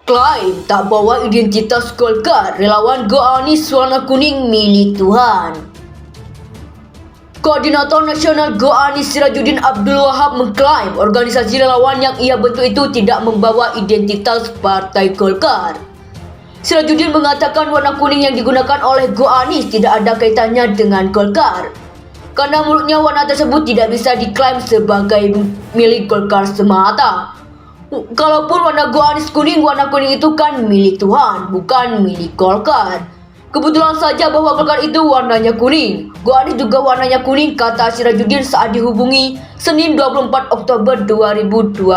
Klaim tak bawa identitas Golkar, relawan Go Anies warna kuning milik Tuhan. Koordinator Nasional Go Anies Sirajuddin Abdul Wahab mengklaim organisasi relawan yang ia bentuk itu tidak membawa identitas Partai Golkar. Sirajuddin mengatakan warna kuning yang digunakan oleh Go Anies tidak ada kaitannya dengan Golkar, karena menurutnya warna tersebut tidak bisa diklaim sebagai milik Golkar semata. Kalaupun warna Go Anies kuning, warna kuning itu kan milik Tuhan, bukan milik Golkar. Kebetulan saja bahwa Golkar itu warnanya kuning. Go Anies juga warnanya kuning, kata Sirajuddin saat dihubungi Senin 24 Oktober 2022.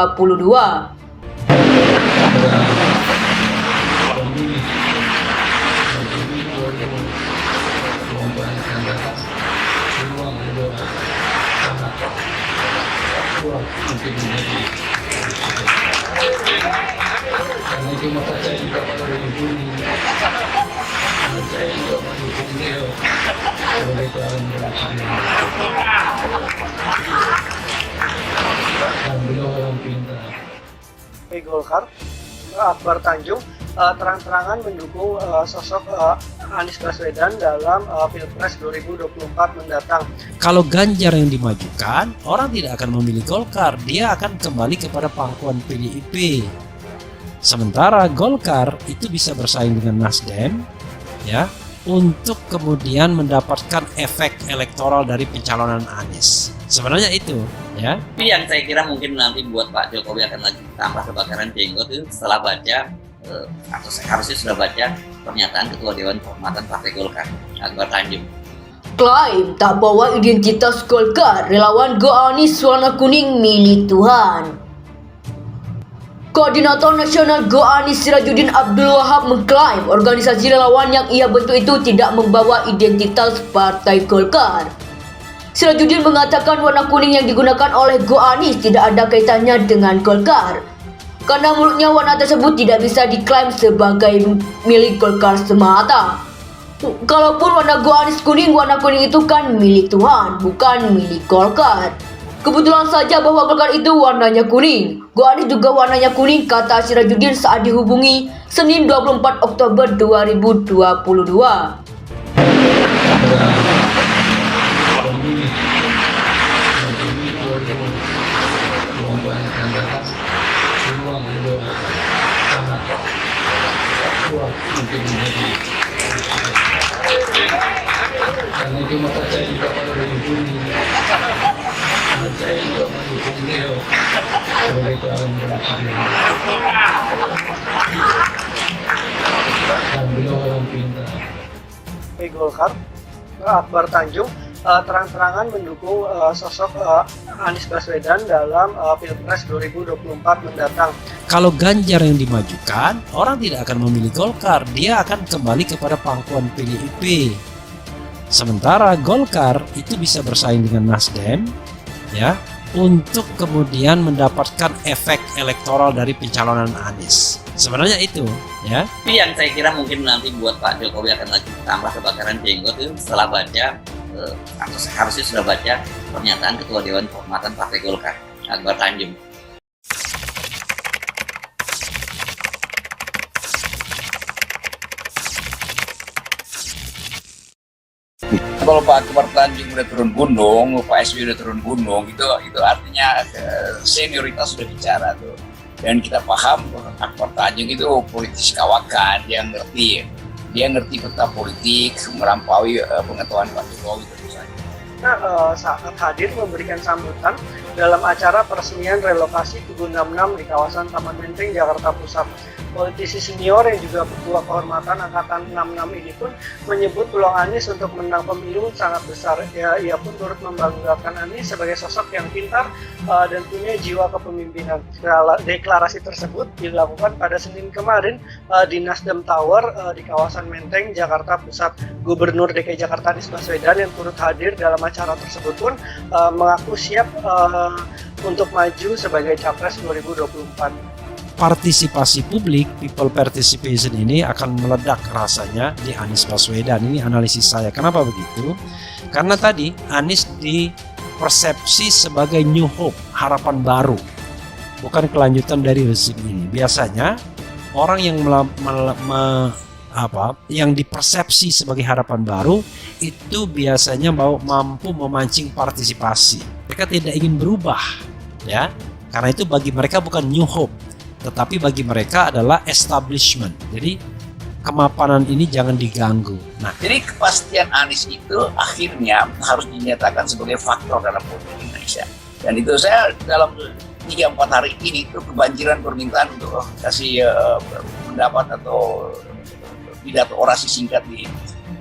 Golkar, Akbar Tanjung terang-terangan mendukung sosok Anies Baswedan dalam Pilpres 2024 mendatang. Kalau Ganjar yang dimajukan, orang tidak akan memilih Golkar, dia akan kembali kepada pangkuan PDIP. Sementara Golkar itu bisa bersaing dengan Nasdem, ya, untuk kemudian mendapatkan efek elektoral dari pencalonan Anies. Sebenarnya itu, ya. Tapi yang saya kira mungkin nanti buat Pak Jokowi akan lagi tambah kebakaran jenggot itu setelah baca atau seharusnya sudah baca pernyataan Ketua Dewan Kehormatan Partai Golkar, Akbar Tanjung. Klaim tak bawa identitas Golkar, relawan Go Anies warna kuning milik Tuhan. Koordinator Nasional Go Anies Sirajuddin Abdul Wahab mengklaim organisasi relawan yang ia bentuk itu tidak membawa identitas Partai Golkar. Sirajuddin mengatakan warna kuning yang digunakan oleh Go Anies tidak ada kaitannya dengan Golkar, karena menurutnya warna tersebut tidak bisa diklaim sebagai milik Golkar semata. Kalaupun warna Go Anies kuning, warna kuning itu kan milik Tuhan, bukan milik Golkar. Kebetulan saja bahwa Golkar itu warnanya kuning. Go Anies juga warnanya kuning, kata Sirajuddin saat dihubungi Senin 24 Oktober 2022. Golkar, Akbar Tanjung terang-terangan mendukung sosok Anies Baswedan dalam Pilpres 2024 mendatang. Kalau Ganjar yang dimajukan, orang tidak akan memilih Golkar, dia akan kembali kepada pangkuan PDIP. Sementara Golkar itu bisa bersaing dengan Nasdem, ya, untuk kemudian mendapatkan efek elektoral dari pencalonan Anies. Sebenarnya itu, ya. Tapi yang saya kira mungkin nanti buat Pak Jokowi akan lagi tambah kebakaran jenggot itu setelah baca atau seharusnya sudah baca pernyataan Ketua Dewan Kehormatan Partai Golkar, Akbar Tanjung. Kalau Pak Akbar Tanjung udah turun gunung, Pak SBY udah turun gunung, itu artinya senioritas sudah bicara tuh. Dan kita paham Akbar Tanjung itu politis kawakan, dia ngerti peta politik, melampaui pengetahuan Pak Jokowi tentu saja. Saat hadir memberikan sambutan dalam acara peresmian relokasi Tugu 66 di kawasan Taman Menteng, Jakarta Pusat. Politisi senior yang juga Ketua Kehormatan Angkatan 66 ini pun menyebut peluang Anies untuk menang pemilu sangat besar. Ia pun turut membanggakan Anies sebagai sosok yang pintar dan punya jiwa kepemimpinan. Deklarasi tersebut dilakukan pada Senin kemarin di Nasdem Tower di kawasan Menteng, Jakarta Pusat. Gubernur DKI Jakarta Anies Baswedan yang turut hadir dalam acara tersebut pun mengaku siap untuk maju sebagai Capres 2024. Partisipasi publik, people participation ini akan meledak rasanya di Anies Baswedan. Ini analisis saya. Kenapa begitu? Karena tadi Anies dipersepsi sebagai new hope, harapan baru, bukan kelanjutan dari rezim ini. Biasanya orang yang yang dipersepsi sebagai harapan baru itu biasanya mampu memancing partisipasi. Mereka tidak ingin berubah, ya, karena itu bagi mereka bukan new hope, tetapi bagi mereka adalah establishment. Jadi kemapanan ini jangan diganggu. Nah, jadi kepastian Anies itu akhirnya harus dinyatakan sebagai faktor dalam politik Indonesia. Dan itu saya dalam 3-4 hari ini itu kebanjiran permintaan untuk kasih pendapat atau pidato orasi singkat di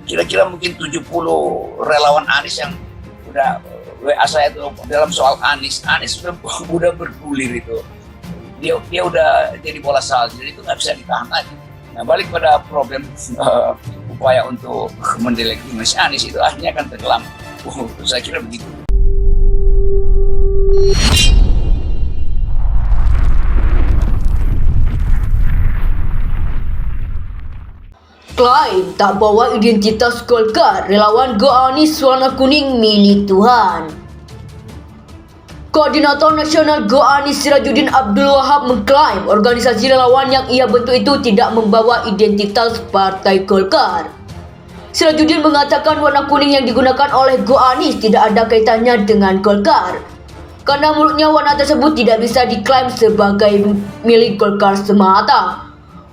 kira-kira mungkin 70 relawan Anies yang udah WA saya itu dalam soal Anies udah bergulir itu. Dia udah jadi bola salju, jadi itu nggak bisa ditahan lagi. Nah, balik pada problem upaya untuk mendelegitimasi Anies itu akhirnya akan tenggelam. Saya kira begitu. Klaim tak bawa identitas Golkar, relawan Go Anies warna kuning milik Tuhan. Koordinator Nasional Go Anies Sirajuddin Abdul Wahab mengklaim organisasi relawan yang ia bentuk itu tidak membawa identitas Partai Golkar. Sirajuddin mengatakan warna kuning yang digunakan oleh Go Anies tidak ada kaitannya dengan Golkar, karena menurutnya warna tersebut tidak bisa diklaim sebagai milik Golkar semata.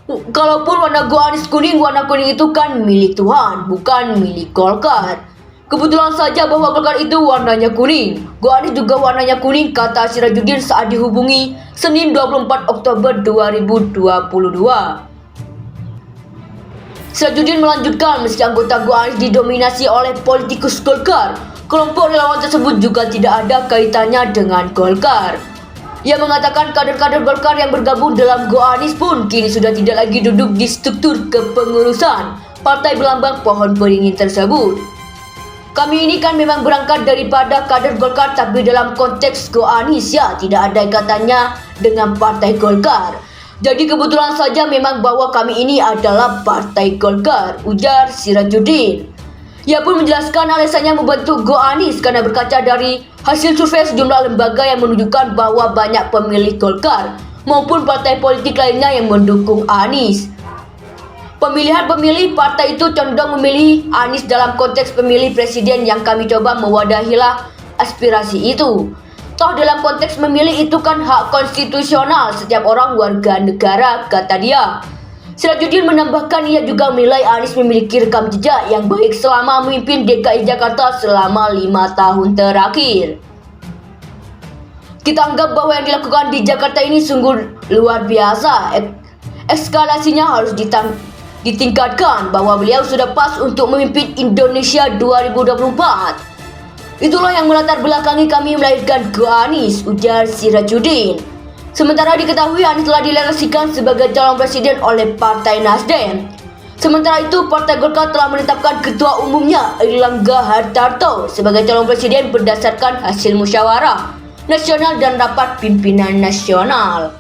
Kalaupun warna Go Anies kuning, warna kuning itu kan milik Tuhan, bukan milik Golkar. Kebetulan saja bahwa Golkar itu warnanya kuning. Go Anies juga warnanya kuning, kata Sirajuddin saat dihubungi Senin 24 Oktober 2022. Sirajuddin melanjutkan, meski anggota Go Anies didominasi oleh politikus Golkar, kelompok relawan tersebut juga tidak ada kaitannya dengan Golkar. Ia mengatakan kader-kader Golkar yang bergabung dalam Go Anies pun kini sudah tidak lagi duduk di struktur kepengurusan partai berlambang pohon beringin tersebut. Kami ini kan memang berangkat daripada kader Golkar, tapi dalam konteks Go Anies ya tidak ada ikatannya dengan partai Golkar. Jadi kebetulan saja memang bahwa kami ini adalah partai Golkar, ujar Sirajuddin. Ia pun menjelaskan alasannya membentuk Go Anies karena berkaca dari hasil survei sejumlah lembaga yang menunjukkan bahwa banyak pemilih Golkar maupun partai politik lainnya yang mendukung Anies. Pemilihan pemilih partai itu condong memilih Anies dalam konteks pemilih presiden yang kami coba mewadahilah aspirasi itu. Toh dalam konteks memilih itu kan hak konstitusional setiap orang warga negara, kata dia. Sirajuddin menambahkan ia juga menilai Anies memiliki rekam jejak yang baik selama memimpin DKI Jakarta selama 5 tahun terakhir. Kita anggap bahwa yang dilakukan di Jakarta ini sungguh luar biasa. Eskalasinya harus ditingkatkan, bahwa beliau sudah pas untuk memimpin Indonesia 2024. Itulah yang melatar belakangi kami melahirkan Go Anies, ujar Sirajuddin. Sementara diketahui Anies telah dilegasikan sebagai calon presiden oleh Partai Nasdem. Sementara itu, Partai Golkar telah menetapkan ketua umumnya Airlangga Hartarto sebagai calon presiden berdasarkan hasil musyawarah nasional dan rapat pimpinan nasional.